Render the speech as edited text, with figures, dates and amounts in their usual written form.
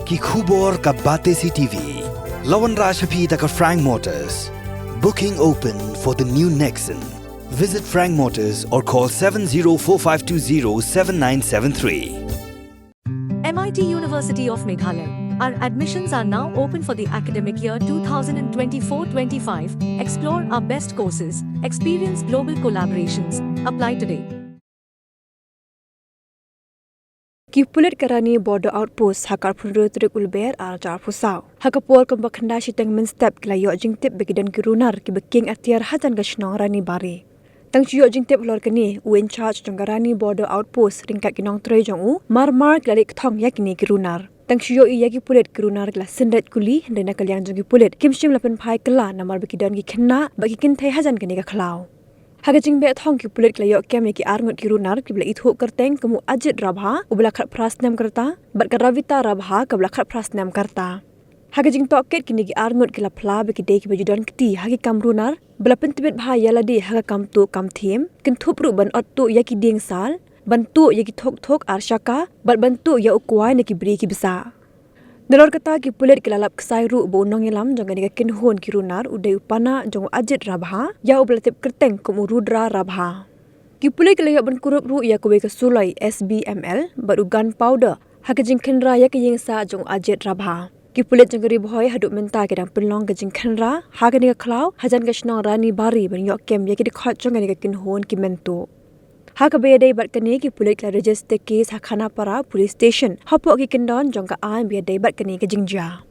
Ki khubor ka bate si TV. Lawan Rashapi taka Frank Motors. Booking open for the new Nexon. Visit Frank Motors or call 7045207973. MIT University of Meghalaya. Our admissions are now open for the academic year 2024-25. Explore our best courses. Experience global collaborations. Apply today. Ki Pulit ke Rani border outpost hakar punru turik ulber ar jar pusau. Hakapol kembak khanda shitang men step kila yo jingtip begidan kirunar ki beking atiar hatan gashnong Rani bari. Tang chiyo jingtip lor kini u in charge jong Rani border outpost ringkat kinong tre jong u mar klalik thong yakini kirunar. Tang chiyo i yaki Pulit kirunar kila sendet kuli hendena kalyang jong ki Pulit kimshim lapen pai kala namar begidan ki khenna bagi kin thai hajan kini ka khlau. Hagajing be thong ki Pulit kila yo kem ki arngot kirunar ki bla ithu kerteng kamu Ajit Rabha u bla khat prasnam karta bat ka Kavita Rabha ka bla khat prasnam karta. Hagajing toket kini ki arngot kila phla be ki de ki bajudan kti hagi kamrunar bla pentibet bha yala di haga kam tu kam thim kin thupru ban ottu yaki ding sal bantu yaki thok ar shaka bat bantu ya ukwai ne ki bri ki bisa. Nelor kata ki Pulit kilalap kesai ru bo nong yelam jong ni kin hon kirunar udai upana jong Ajit Rabha ya ublatip kerteng kum Rudra Rabha. Ki Pulit kilayap ban kurup ru ya kowe kesulai SBML baru gunpowder hakajing khenra ya ki yingsa jong Ajit Rabha. Ki Pulit jong ri boy haduk menta kedang penlong kajing khenra hagani ka khlau hajan gashnong Rani bari ban yok kem ya ki dikhot jong ni kin hon ki mento. Hakabe day bat kani ki Pulit la register case Hakhana Para police station. Hapok ki kendon jong ka an be day bat kani ka jingja.